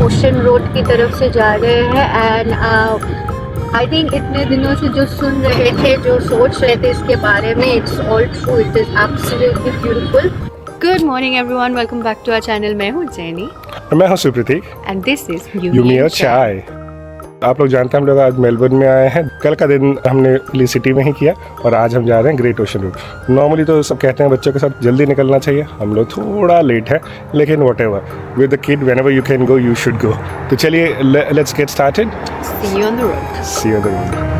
Ocean road की तरफ से जा रहे हैं एंड आई थिंक इतने दिनों से जो सुन रहे थे, जो सोच रहे थे इसके बारे में, it's all true, it is absolutely beautiful. Good morning everyone, welcome back to our channel. मैं हूं जैनी मैं हूं Supratik and this is you me a chai. आप लोग जानते हैं हम लोग आज मेलबर्न में आए हैं। कल का दिन हमने पुलिस सिटी में ही किया और आज हम जा रहे हैं ग्रेट ओशन रोड। नॉर्मली तो सब कहते हैं बच्चों के साथ जल्दी निकलना चाहिए, हम लोग थोड़ा लेट है, लेकिन whatever, with the kid whenever you can go you should go. तो चलिए let's get started. See you on the road. See you on the road.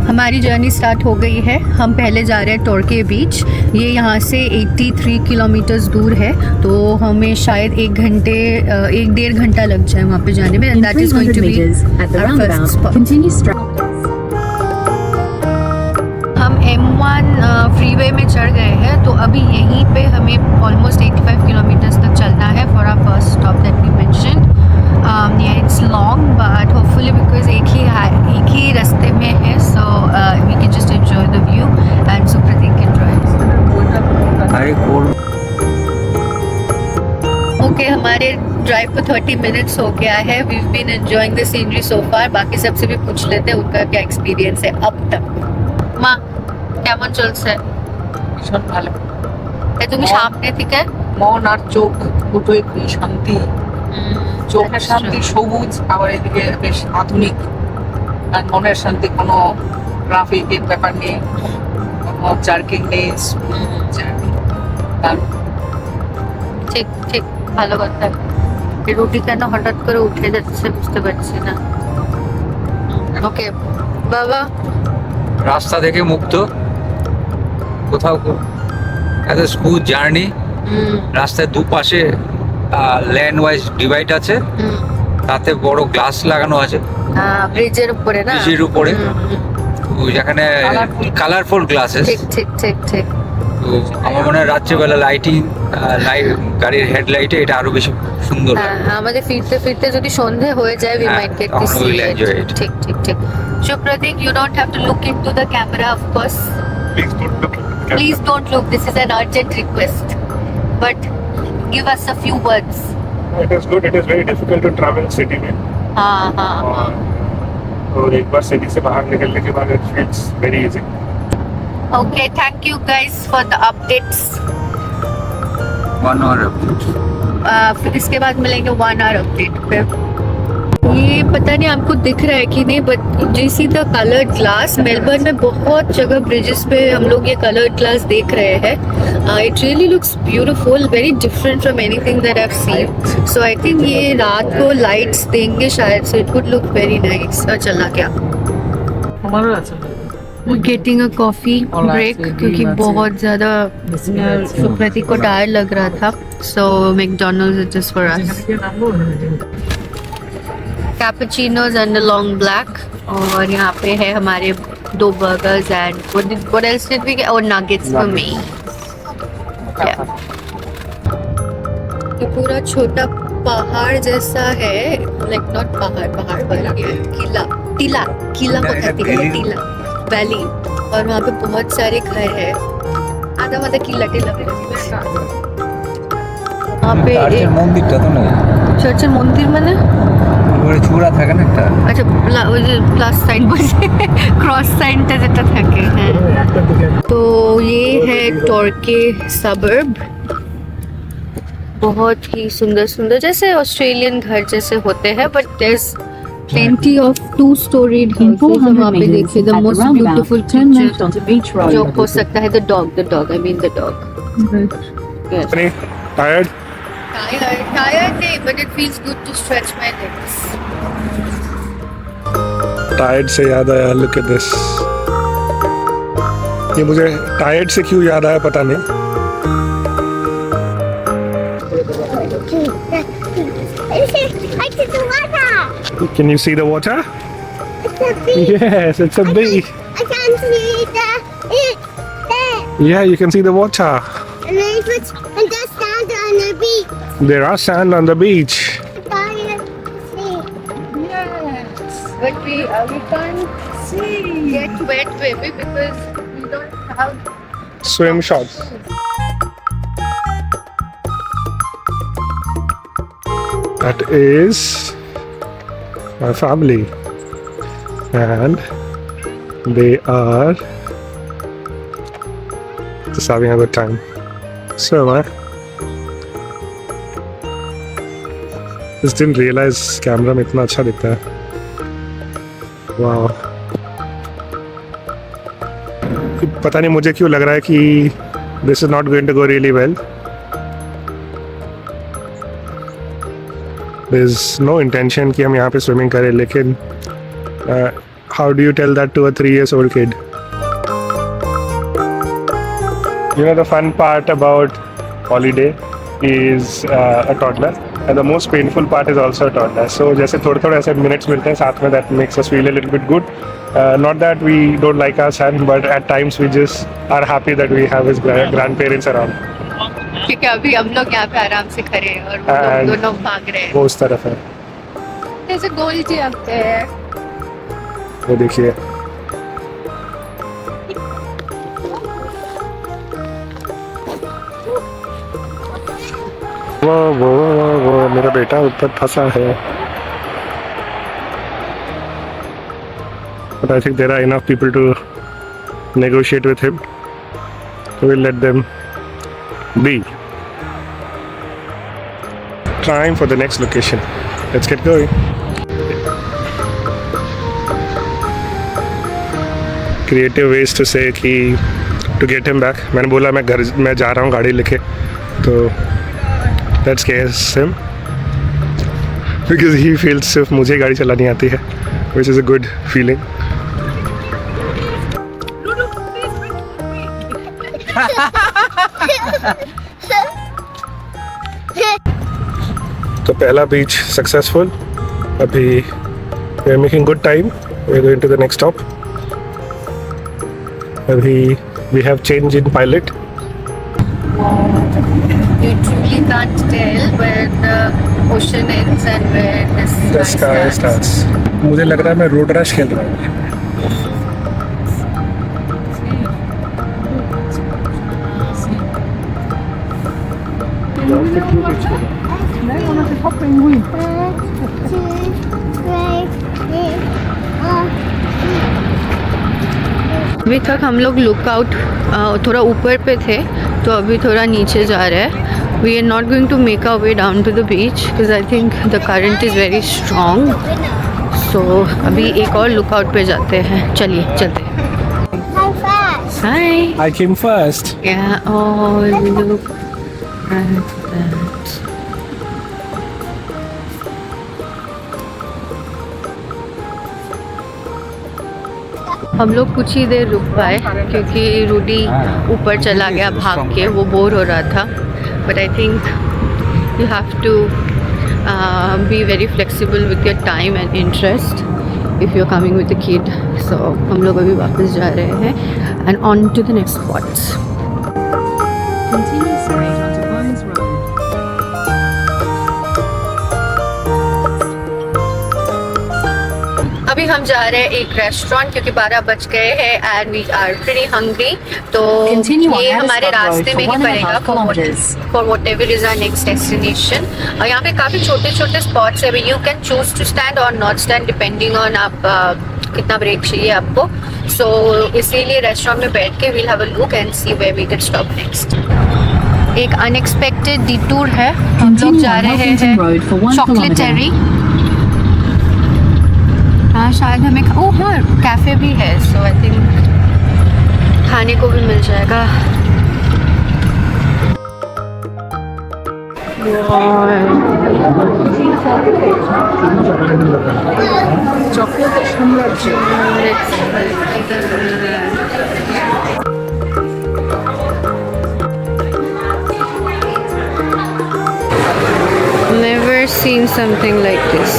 हमारी जर्नी स्टार्ट हो गई है। हम पहले जा रहे हैं टॉर्के बीच। ये यहाँ से 83 किलोमीटर्स दूर है, तो हमें शायद 1-1.5 घंटा लग जाए वहाँ पे जाने में। That is going to be our first stop. हम M1 फ्रीवे में चढ़ गए हैं, तो अभी यहीं पे हमें ऑलमोस्ट 85 किलोमीटर्स तक चलना है for our first stop that we mentioned. It's long but hopefully because एक ही रास्ते में है, so we can just enjoy the view and Supratik can drive. Okay, हमारे ड्राइव को 30 मिनट्स हो गया है। We have been enjoying the scenery so far. बाकी सबसे भी पूछ लेते हैं उनका क्या एक्सपीरियंस है अब तक। মা কেমন চলছে? ভীষণ ভালো। তুমি সামনে থেকে মন আর চোখ দুটোই খুবই শান্তি, চোখের শান্তি সবুজ, আবার এদিকে বেশ আধুনিক, আর মনের শান্তি, কোনো ট্রাফিকের ব্যাপার নেই, কোনো জার্কিং নেই, জার্নি। ঠিক ঠিক ভালো কথা। রুটি কেন হঠাৎ করে উঠে যাচ্ছে বুঝতে পারছি না। ওকে বাবা, রাস্তা থেকে মুক্ত, কোথাও এত স্মুথ জার্নি। রাস্তায় দুপাশে ল্যান্ড ওয়াইজ ডিভাইড আছে, তাতে বড় গ্লাস লাগানো আছে ব্রিজের উপরে না, ব্রিজের উপরে, যেখানে কালারফুল গ্লাসেস। ঠিক ঠিক ঠিক ঠিক। তো আমার মনে হয় রাত্রিবেলা লাইটিং, গাড়ির হেডলাইটে এটা আরো বেশি সুন্দর লাগে। আমাদের ফিরতে ফিরতে যদি সন্ধ্যে হয়ে যায়, we might get to see it. ঠিক ঠিক ঠিক। Supratik, you don't have to look into the camera, of course. Please don't look. This is an urgent request. But give us a few words. It is good. It is very difficult to travel city में। हाँ। और एक बार city से बाहर निकलने के बाद it feels very easy. Okay, thank you guys for the updates. 1 hour update। फिर इसके बाद मिलेंगे 1 hour update पे। ये पता नहीं आपको दिख रहा है कि नहीं, but you see the colored glass, Melbourne में बहुत जगह ब्रिजेस पे हम लोग ये colored glass देख रहे हैं। It really looks beautiful, very different from anything that I've seen. So I think ये रात को lights देंगे शायद, so it would look very nice। चलना क्या? আমারও আছে। We're getting a coffee break क्योंकि बहुत ज़्यादा सुप्रतीक को टायर लग रहा था, so McDonald's is just for us। Cappuccinos and long black, और यहाँ पे है हमारे 2 burgers and what else did we get? और nuggets for me। ये पूरा छोटा पहाड़ जैसा है, लाइक नॉट पहाड़ बन गया, टीला होता है, टीला वैली, और वहाँ पे बहुत सारे घर है। आधा टीला वहाँ पे মন্দিরটা তো না, চার্চের মন্দির মানে উপরে চূড়া থাকে না একটা। अच्छा, ওই যে প্লাস সাইন বসে क्रॉस साइनটা যেটা থাকে, হ্যাঁ। तो ये है टॉर्के सबर्ब, बहुत ही सुंदर सुंदर, जैसे ऑस्ट्रेलियन घर जैसे होते हैं, but there is plenty of 2-storied houses। वहाँ पे देखिए the most beautiful creature जो हो सकता है, the dog, I mean the dog। Yes। Tired? Tired नहीं, but it feels good to stretch my legs। Tired से याद आया, look at this। ये मुझे tired से क्यों याद आया पता नहीं। Can you see the water? It's a beach. Yes, it's a beach. I can see it there. Yeah, you can see the water. And then there's sand on the beach. There are sand on the beach. Tired to see. Yes, but we can't get wet, baby, because we don't have Swim shorts. That is my family, and they are just having a good time. So am I. Just didn't realize camera में इतना अच्छा दिखता है. Wow. पता नहीं मुझे क्यों लग रहा है कि this is not going to go really well. There's no intention कि हम यहाँ पे swimming करें, लेकिन how do you tell that to a 3-year-old kid? You know, the fun part about holiday is a toddler, and the most painful part is also a toddler. So जैसे थोड़े ऐसे minutes मिलते हैं साथ में, that makes us feel a little bit good. Not that we don't like our son, but at times we just are happy that we have his grandparents around. क्योंकि अभी हम लोग यहाँ पे आराम से खड़े हैं और वो लोग And दोनों भाग रहे हैं. वो उस तरफ है, जैसे गोल जी अब है. वो देखिए. वो मेरा बेटा ऊपर फंसा है. But I think there are enough people to negotiate with him. So we'll let them be. Time for the next location. Let's get going. Creative ways to say कि to get him back. मैंने बोला मैं जा रहा हूँ गाड़ी लेके, तो that scares him because he feels सिर्फ मुझे गाड़ी चलानी आती है, which is a good feeling. तो पहला बीच सक्सेसफुल. अभी we are making good time. We are going to the next stop. अभी we have change in pilot. You truly can't tell where the ocean ends and where the sky starts. मुझे लग रहा है मैं road rush खेल रहा हूँ. अभी तक हम लोग लुकआउट थोड़ा ऊपर पे थे, तो अभी थोड़ा नीचे जा रहे हैं. We are not going to make our way down to the beach because I think the current is very strong. So अभी एक और लुकआउट पे जाते हैं. चलिए चलते हैं. हाय. I came first. Yeah, oh look at that. हम लोग कुछ ही देर रुक पाए क्योंकि रूडी ऊपर चला गया भाग के. वो बोर हो रहा था. But I think you have to be very flexible with your time and interest if you are coming with a kid. So हम लोग अभी वापस जा रहे हैं and on to the next spots. Continue straight onto Burns Road. अभी हम जा रहे हैं एक रेस्टोरेंट क्योंकि 12 बज गए हैं and we are pretty hungry. तो Continue on ये हमारे Harrisburg Road रास्ते में for ही 1.5 पड़ेगा kilometers. For whatever is our next destination. और यहाँ पे काफ़ी छोटे छोटे स्पॉट्स है. You can choose to stand और नॉट स्टैंड डिपेंडिंग ऑन आप कितना ब्रेक चाहिए आपको. सो इसीलिए रेस्टोरेंट में बैठ के we'll have a look and see where we can stop next. एक अनएक्सपेक्टेड डिटूर है. हम लोग Continue जा on रहे Huffington Road for 1 हैं kilometer. चॉकलेटरी. हाँ शायद हमें ओह हाँ कैफ़े भी है. सो आई थिंक खाने को भी मिल जाएगा. চকলেটের সাম্রাজ্য. Never seen something like this.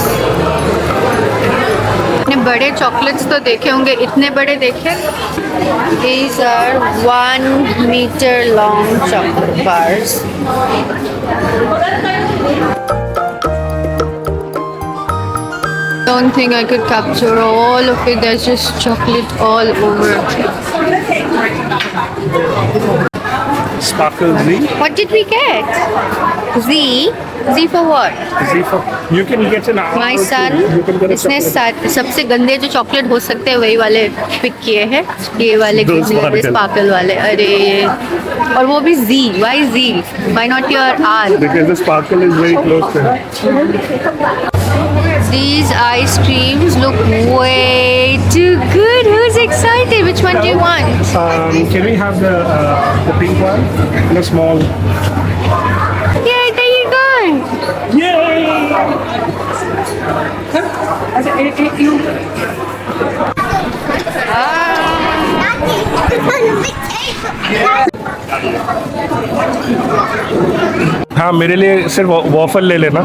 इतने बड़े चॉकलेट्स तो देखे होंगे. इतने बड़े देखे. These are 1 meter long chocolate bars. Don't think I could capture all of it. There's just chocolate all over. Sparkle Z. What did we get? Z. Z for what? Z for you can get an My son, You can get a इसने chocolate. सबसे गंदे जो chocolate हो सकते हैं वही वाले pick किए हैं, ये वाले Those sparkle. स्पार्कल वाले। अरे, और वो भी Z. Why Z? Why not your R? Because the sparkle is very close to it. These ice creams look way too good. Who's excited? Which one do you want? Can we have the pink one? The small. Yeah, there you go. हाँ मेरे लिए सिर्फ waffle ले लेना।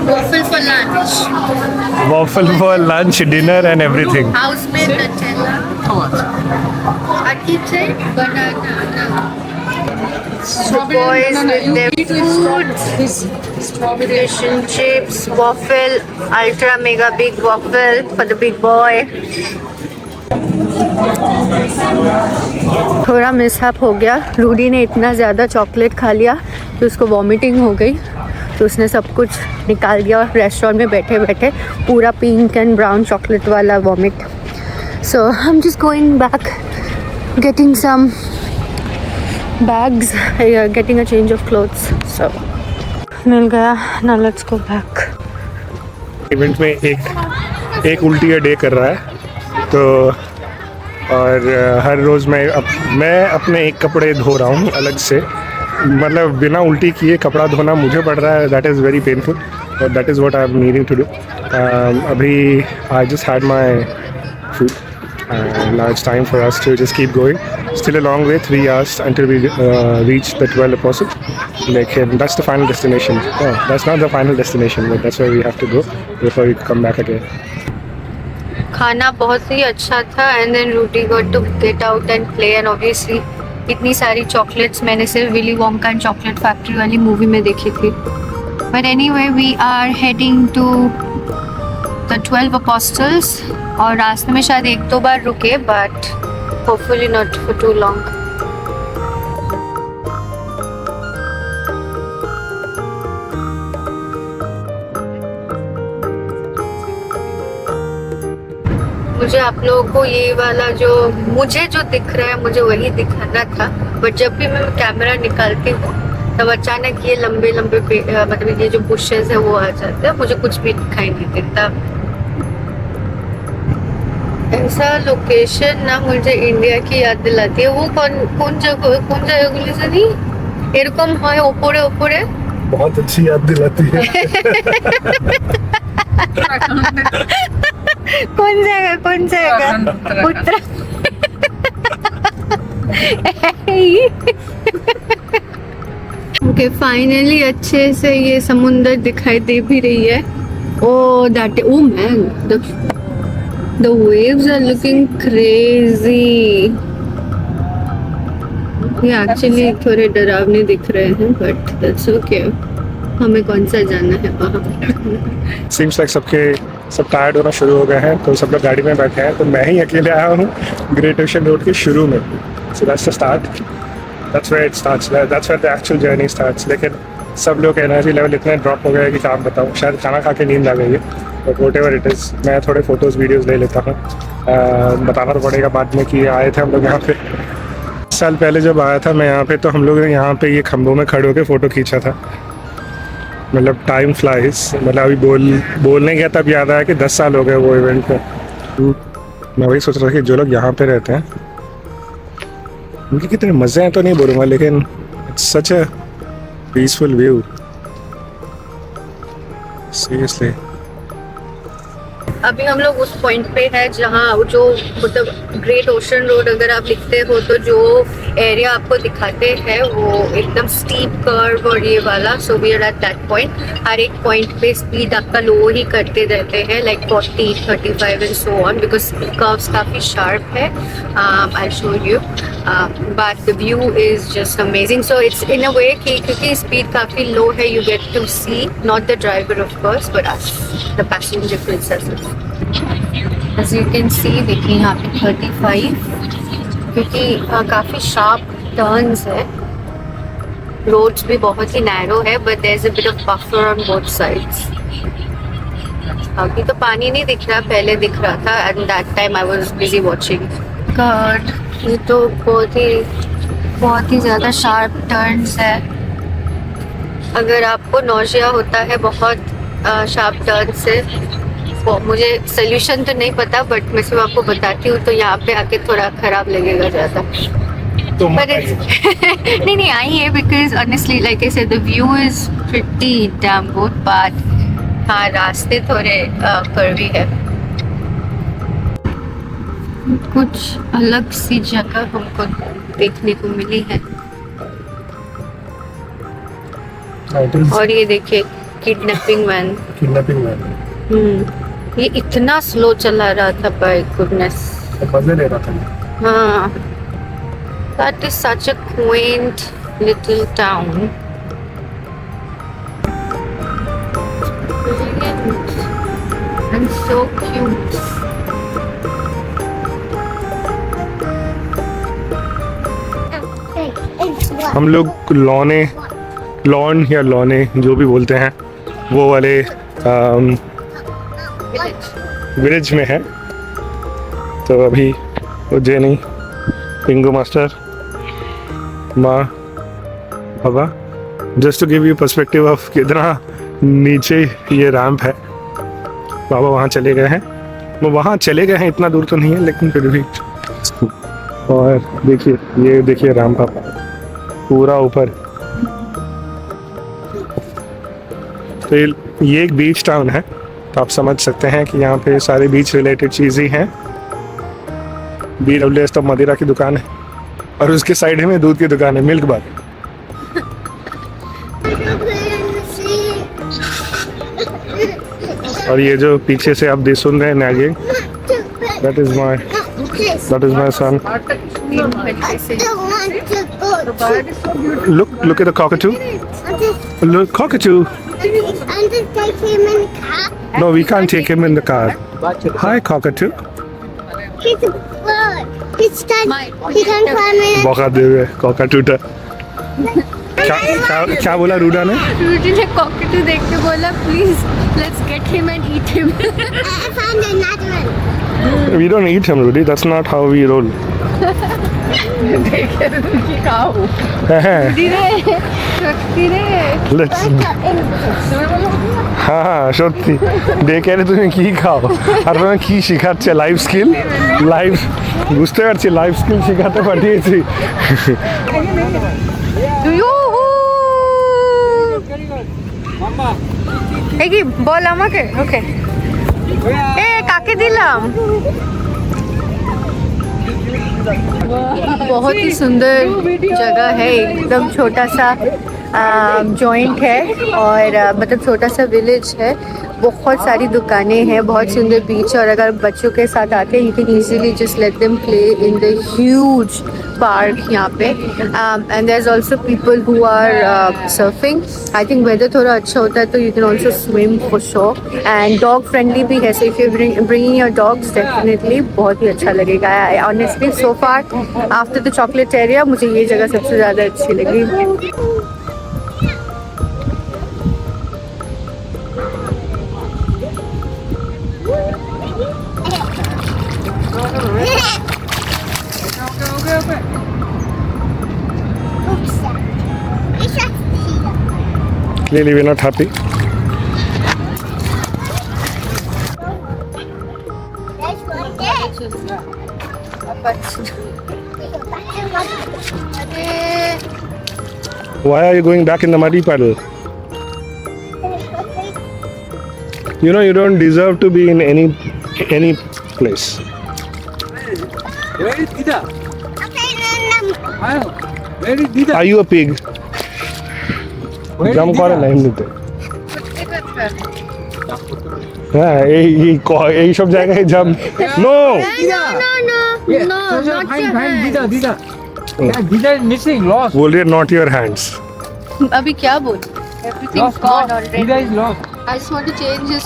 Waffle for lunch. Waffle for lunch dinner and everything. House made Nutella. Architecture, banana. Boys with their food. Relation chips, waffle, ultra mega big waffle for the big boy. थोड़ा mishap हो गया। रूडी ने इतना ज़्यादा chocolate खा लिया कि उसको वॉमिटिंग हो गई, तो उसने सब कुछ निकाल दिया और रेस्टोरेंट में बैठे बैठे पूरा पिंक एंड ब्राउन चॉकलेट वाला vomit. So I am just going back, getting some bags, getting a change of clothes. So मिल गया ना, लेट्स गो बैक। इवेंट में एक उल्टी डे कर रहा है, तो और हर रोज़ मैं अपने एक कपड़े धो रहा हूँ अलग से, मतलब बिना उल्टी किए कपड़ा धोना मुझे पड़ रहा है। That is very painful, but that is what I am needing to do. अभी I just had my food and now it's time for us to just keep going. Still a long way, 3 hours until we reach the 12 apostles. Lekin that's the final destination. Oh, that's not the final destination, but that's where we have to go before we come back again. खाना बहुत ही अच्छा था, and then Rudy got to get out and play, and obviously इतनी सारी chocolates मैंने सिर्फ Willy Wonka and chocolate factory वाली मूवी में देखी थी। But anyway we are heading to the 12 Apostles, और रास्ते में शायद 1-2 बार रुके, but hopefully not for too long. मुझे आप लोगों को ये वाला जो मुझे जो दिख रहा है मुझे वही दिखाना था, बट जब भी मैं कैमरा निकालती हूँ तब अचानक ये लंबे लंबे मतलब ये जो बुशेस है वो आ जाते हैं, मुझे कुछ भी दिखाई नहीं देता। ऐसा लोकेशन ना मुझे इंडिया की याद दिलाती है। वो कौन जगह बोली सनी एरकम है ऊपरे ऊपरे, बहुत अच्छी याद दिलाती है। कौन जगह उत्तरा। ओके, फाइनली अच्छे से ये समुंदर दिखाई दे भी रही है। Oh that, oh man, the waves are looking crazy. ये एक्चुअली थोड़े डरावने दिख रहे हैं, बट दैट्स ओके। हमें कौन सा जाना है वहाँ। सीम्स लाइक सब टायर्ड होना शुरू हो गए हैं, तो सब लोग गाड़ी में बैठे हैं, तो मैं ही अकेले आया हूँ ग्रेट ओशन रोड के शुरू में। So that's the start, that's where it starts, that's where the actual journey starts. लेकिन सब लोग एनर्जी लेवल इतने ड्रॉप हो गए कि क्या बताऊँ, शायद खाना खा के नींद आ गई है, but what ever it is मैं थोड़े फ़ोटोज़ वीडियोज़ ले लेता हूँ। बताना तो पड़ेगा बाद में कि आए थे हम लोग यहाँ पे। साल पहले जब आया था मैं यहाँ पे, तो हम लोग ने यहाँ पे ये खंभों में खड़े होकर फ़ोटो खींचा था। मतलब टाइम फ्लाइज, मतलब अभी बोलने गया तब याद आया कि 10 साल हो गए वो इवेंट को। मैं वही सोच रहा था कि जो लोग यहाँ पे रहते हैं उनके कितने मज़े हैं तो नहीं बोलूँगा, लेकिन it's such a peaceful view seriously. अभी हम लोग उस पॉइंट पे है जहाँ जो मतलब ग्रेट ओशन रोड अगर आप लिखते हो तो जो एरिया आपको दिखाते हैं वो एकदम स्टीप कर्व और ये वाला। So we are at that point. हर एक पॉइंट पे स्पीड आपका लो ही करते रहते हैं, like 40, 35 and so on, because curves काफ़ी शार्प है। I show you, but the view is just amazing. So it's in a way कि क्योंकि स्पीड काफ़ी लो है, you get to see not the driver of course but us the passenger princess. As you can see, देखिए यहाँ पे 35 क्योंकि काफ़ी sharp turns है, रोड्स भी बहुत ही नैरो है, but there is a bit of buffer on both sides. अभी तो पानी नहीं दिख रहा, पहले दिख रहा था, and that time I was busy watching. God, ये तो बहुत ही ज़्यादा शार्प टर्न्स है। अगर आपको नौजिया होता है बहुत शार्प टर्न से, वो मुझे सोल्यूशन तो नहीं पता, बट मैं सिर्फ आपको बताती हूँ, तो यहाँ पे आके थोड़ा ख़राब लगेगा ज़्यादा। But it's नहीं आई है, because honestly like I said the view is pretty damn good, but हाँ रास्ते थोड़े कर्वी है। कुछ अलग सी जगह हमको देखने को मिली है। और ये देखिए किडनैपिंग वैन। ये इतना स्लो चला रहा था, बाय गुडनेस। मजे ले रहा था। हाँ, that is such a quaint little town. Brilliant and so cute. It's what? हम लोग लॉन या लॉने जो भी बोलते हैं वो वाले विलेज में है। तो अभी उज्जैनी पिंगू मास्टर माँ बाबा, just to give you perspective of कितना नीचे ये रैंप है। बाबा वहाँ चले गए हैं, वो वहाँ चले गए हैं, इतना दूर तो नहीं है लेकिन फिर भी। और देखिए, ये देखिए रैंप आप पूरा ऊपर। तो ये एक बीच टाउन है, तो आप समझ सकते हैं कि यहाँ पे सारे बीच रिलेटेड चीज़ें हैं। BWS तो मदिरा की दुकान है, और उसके साइड में दूध की दुकान है, मिल्क बार। और ये जो पीछे से आप सुन रहे हैं नागिन, that is my son. I don't want to go. Look at the cockatoo. Look, cockatoo. I'm just taking him in the car. No, we can't take him in the car. Hi, cockatoo. He's a bird. He can climb in. बौखा दे हुए cockatoo टा। क्या बोला रूडा ने? रूडी ने cockatoo देख के बोला, please let's get him and eat him. I found another one. We don't eat him, Rudy. That's not how we roll. Let's. হ্যাঁ সত্যি দেখে তুমি কি খাও, আর তুমি কি শেখাচ্ছে? লাইফ স্কিল, বুঝতে পারছি, লাইফ স্কিল শেখাতে পাঠিয়েছি। কি বল আমাকে? ওকে, এ কাকে দিলাম? बहुत ही सुंदर जगह है, एकदम छोटा सा जॉइंट है, और मतलब छोटा सा विलेज है, बहुत सारी दुकानें हैं, बहुत सुंदर बीच। और अगर बच्चों के साथ आते हैं, you can easily just let them play in the huge park यहाँ पे। And there is also people who are surfing. I think weather थोड़ा अच्छा होता है तो you can also swim for sure, and dog friendly भी है, so if you bringing your dogs definitely बहुत ही अच्छा लगेगा। Honestly so far after the chocolate area मुझे ये जगह सबसे ज़्यादा अच्छी लगी। Clearly we're not happy. That's what it is. Why are you going back in the muddy puddle? You know you don't deserve to be in any place. Where is Dida? Okay, Where is Dida? Are you a pig? Where is jump করে না Dida? এমনিতে। হ্যাঁ এই সব জায়গায় jump no. Yeah, find Dida. Yeah, Dida is missing, lost. बोल रही है नॉट योर हैंड्स। अभी क्या बोल? Everything's Lost. gone already. Dida is lost. I just want to change his,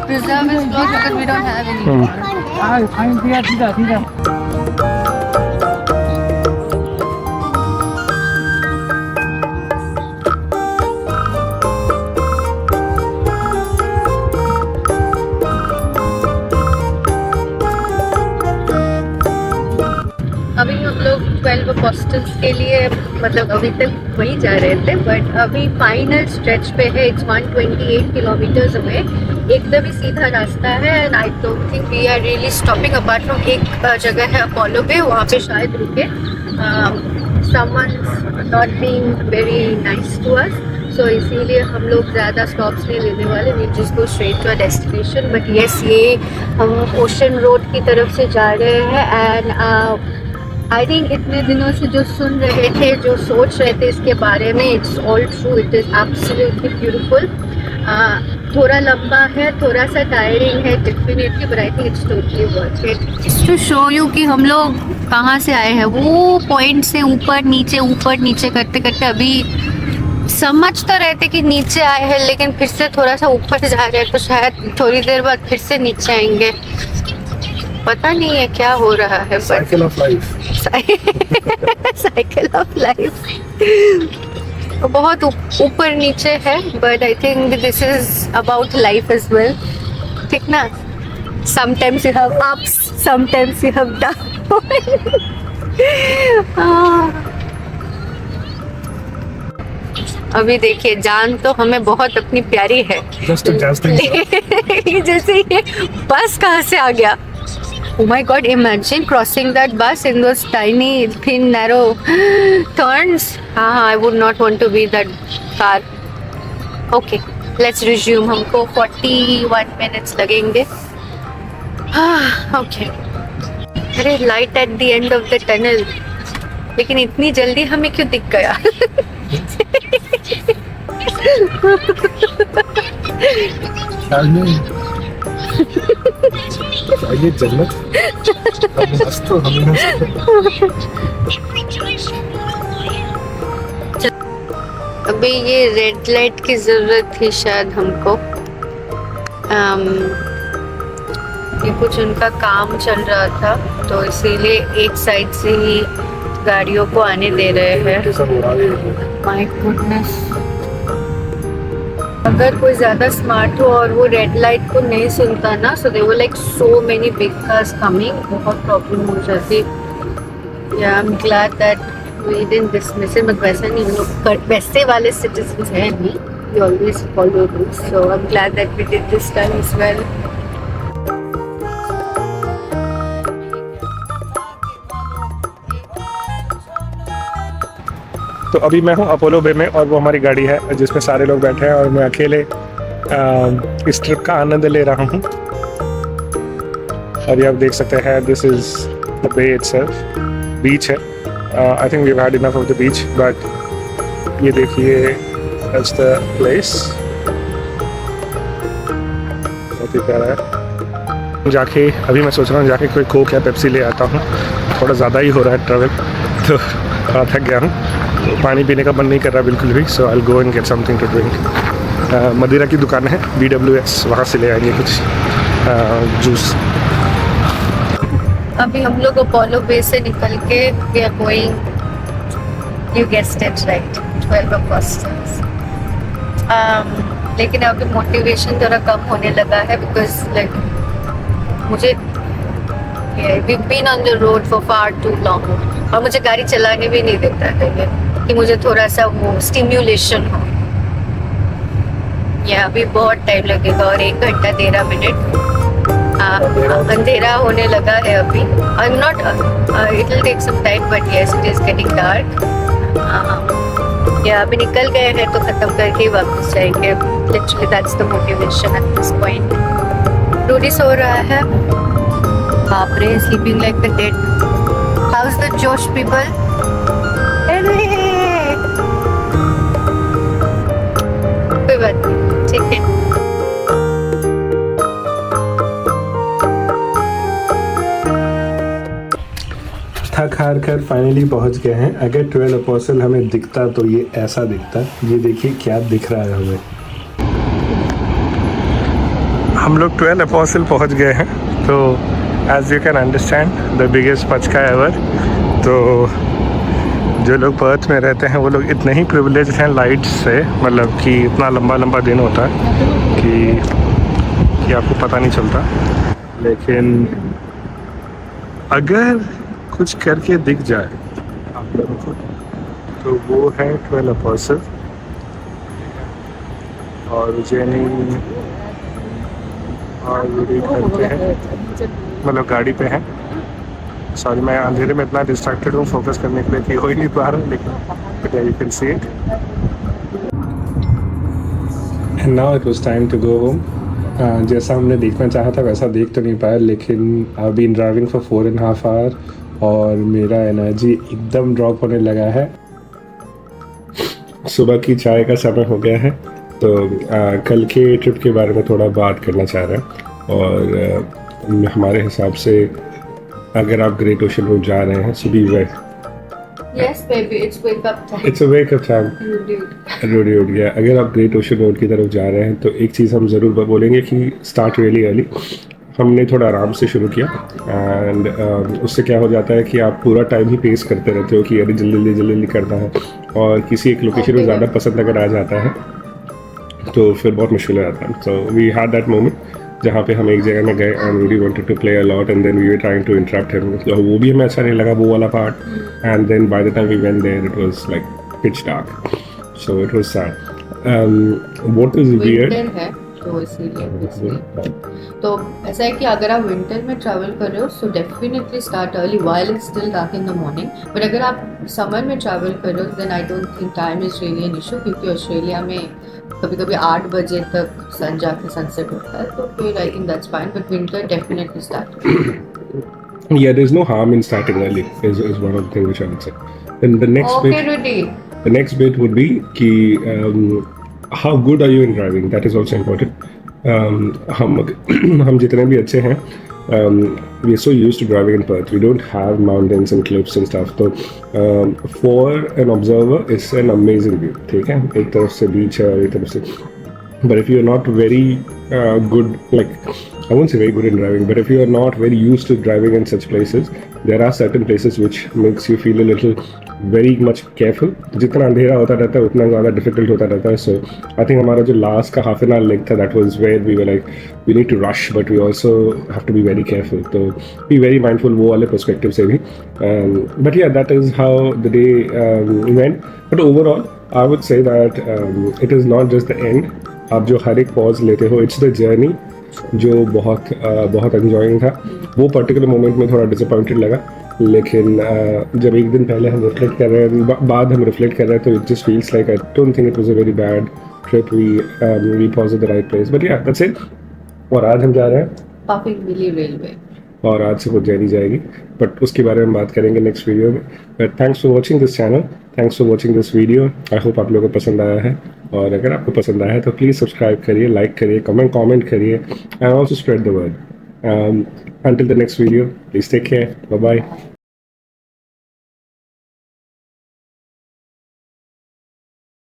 preserve his clothes because we don't have any. Find Dida. Hostels के लिए मतलब अभी तक वहीं जा रहे थे, बट अभी फाइनल स्ट्रेच पे है. It's 128 kilometres away. एकदम ही सीधा रास्ता है and I don't think we are really stopping apart from एक जगह है अपोलो पे, वहाँ पे शायद रुके. Someone not being very nice to us, so इसीलिए हम लोग ज़्यादा स्टॉप्स नहीं लेने वाले. We just go straight to destination. But yes, ये हम ओशन रोड की तरफ से जा रहे हैं एंड आई थिंक इतने दिनों से जो सुन रहे थे, जो सोच रहे थे इसके बारे में, it's all true. It is absolutely beautiful. थोड़ा लंबा है, थोड़ा सा टायरिंग है definitely, but I think it's totally worth it. Just to show you कि हम लोग कहाँ से आए हैं. वो पॉइंट से ऊपर नीचे करते करते अभी समझ तो रहे थे कि नीचे आए हैं, लेकिन फिर से थोड़ा सा ऊपर जा रहे हैं, तो शायद थोड़ी देर बाद फिर से नीचे आएंगे. पता नहीं है क्या हो रहा है. Cycle of life. Cycle of life. बहुत ऊपर नीचे है, but I think this is about life as well. ठीक ना? Sometimes you have ups, sometimes you have down. अभी देखिए, जान तो हमें बहुत अपनी प्यारी है. जैसे ये बस कहाँ से आ गया. Oh my God, imagine crossing that bus in those tiny, thin, narrow turns. I would not want to be that car. Okay, let's resume. हमको 41 minutes लगेंगे. Okay. अरे light at the end of the tunnel. लेकिन इतनी जल्दी हमें क्यों दिख गया? ये जन्नत. तो अभी ये रेड लाइट की जरूरत थी शायद हमको. ये कुछ उनका काम चल रहा था, तो इसीलिए एक साइड से ही गाड़ियों को आने दे रहे हैं. My goodness. अगर कोई ज़्यादा स्मार्ट हो और वो रेड लाइट को नहीं सुनता ना, so they were like so many big cars coming, बहुत प्रॉब्लम हो जाती. या I am glad that we didn't dismiss it. But वैसा नहीं, हम लोग वैसे वाले सिटीजन्स हैं नहीं. We always follow rules, so I am glad that we did this time as well. तो अभी मैं हूँ अपोलो बे में, और वो हमारी गाड़ी है जिसमें सारे लोग बैठे हैं, और मैं अकेले इस ट्रिप का आनंद ले रहा हूँ. और ये आप देख सकते हैं, this is the bay itself. Beach है. I think we have had enough of the beach, but ये देखिए, दैट्स द प्लेस. बहुत ही प्यारा है. जाके अभी मैं सोच रहा हूँ जाके कोई कोक या पेप्सी ले आता हूँ. थोड़ा ज़्यादा ही हो रहा है ट्रैवल, तो थोड़ा थक गया हूँ. तो पानी पीने का मन नहीं कर रहा बिल्कुल भी. So I will go and get something to drink. मदिरा की दुकान है BWS, वहाँ से ले आएंगे कुछ जूस. अभी हम लोग अपोलो बे से निकल के we are going, you guessed it right, 12 Apostles. लेकिन अभी मोटिवेशन थोड़ा कम होने लगा है, बिकॉज लाइक मुझे we've been on the road for far too long, और मुझे गाड़ी चलाने भी नहीं देता है कि मुझे थोड़ा सा वो स्टिम्युलेशन हो. या अभी बहुत टाइम लगेगा, और 1 घंटा 13 मिनट. अंधेरा होने लगा है अभी. I am not, it will take some time, but yes it is getting dark. या अभी निकल गए हैं तो खत्म करके ही वापस जाएंगे. Literally that's the motivation at this point. Rudy सो रहा है. बाप रे, sleeping like the dead. How's the Josh people? कोई बात नहीं, ठीक है. थक हार कर फाइनली पहुंच गए हैं. अगर 12 अपोस्टल हमें दिखता तो ये ऐसा दिखता. ये देखिए क्या दिख रहा है हमें. हम लोग 12 अपोस्टल पहुंच गए हैं. तो as you can understand, the biggest पचका ever. तो जो लोग पर्थ में रहते हैं वो लोग इतने ही प्रिविलेज हैं लाइट्स से, मतलब कि इतना लंबा लंबा दिन होता है कि आपको पता नहीं चलता. लेकिन अगर कुछ करके दिख जाए आप लोगों को। तो वो है 12 पर्सन और उज्जैनी और वेट करते हैं, मतलब गाड़ी पे हैं। सॉरी मैं अंधेरे में इतना डिस्ट्रैक्टेड हूँ फोकस करने के लिए कि हो ही नहीं पा रहा, लेकिन you can see it. And now it was time to go home. जैसा हमने देखना चाहा था वैसा देख तो नहीं पाया, लेकिन I been driving for 4.5 hour और मेरा एनर्जी एकदम ड्रॉप होने लगा है। सुबह की चाय का समय हो गया है, तो कल के ट्रिप के बारे में थोड़ा बात करना चाह रहे हैं। और हमारे हिसाब से अगर आप ग्रेट ओशन रोड जा रहे हैं so beware. Yes, baby, it's wake up time. It's a wake up time. Dude. Roadie उठ गया। अगर आप ग्रेट ओशन रोड की तरफ जा रहे हैं तो एक चीज़ हम ज़रूर बोलेंगे कि स्टार्ट रियली अर्ली। हमने थोड़ा आराम से शुरू किया एंड उससे क्या हो जाता है कि आप पूरा टाइम ही पेस करते रहते हो कि अरे जल्दी जल्दी करना है, और किसी एक लोकेशन को ज़्यादा पसंद अगर आ जाता है तो फिर बहुत मुश्किल हो जाता है। So we had that moment जहाँ पे हम एक जगह में गए and we wanted to play a lot and then we were trying to interrupt him, तो वो भी हमें अच्छा नहीं लगा वो वाला part. And then by the time we went there it was like pitch dark, so it was sad. What is weird winter है तो इसीलिए तो ऐसा है कि अगर आप विंटर में ट्रैवल कर रहे हो so definitely start early while it's still dark in the morning. But अगर आप समर में ट्रैवल कर रहे हो then I don't think time is really an issue, क्योंकि ऑस्ट्रेलिया में कभी कभी 8 बजे तक सन जाके सनसेट होता है, तो फिर I think that's fine. But winter definitely start. Yeah, there's no harm in starting early is one of the things which I would say. Then the next Okay, Rudy. the next bit would be कि how good are you in driving? That is also important. हम जितने भी अच्छे हैं we are so used to driving in Perth. We don't have mountains and cliffs and stuff. So for an observer, it's an amazing view. ठीक है, एक तरफ से beach है और एक तरफ से, but if you're not very good, like I won't say very good in driving, but if you are not very used to driving in such places, there are certain places which makes you feel a little very much careful. जितना अंधेरा होता रहता है उतना ज़्यादा difficult होता रहता है। So I think हमारा जो last का half an hour leg था that was where we were like we need to rush but we also have to be very careful. So be very mindful वो वाले perspective से भी। But yeah, that is how the day went. But overall I would say that it is not just the end. आप जो हर एक pause लेते हो it's the journey जो बहुत enjoying था। वो particular moment में थोड़ा disappointed लगा, लेकिन जब एक दिन पहले हम रिफ्लेक्ट कर रहे हैं बाद हम रिफ्लेक्ट कर रहे हैं तो it just feels like I don't think it was a very bad trip. We paused at the right place, but yeah that's it. और आज हम जा रहे हैं पापिंग विली रेलवे और आज से उज्जैनी जाएगी, बट उसके बारे में बात करेंगे नेक्स्ट वीडियो में। But thanks for watching this channel, thanks for watching this video. I hope आप लोगों को पसंद आया है, और अगर आपको पसंद आया है तो प्लीज़ सब्सक्राइब करिए, लाइक करिए, कमेंट करिए and also spread the word. Until the next video, please take care. Bye bye.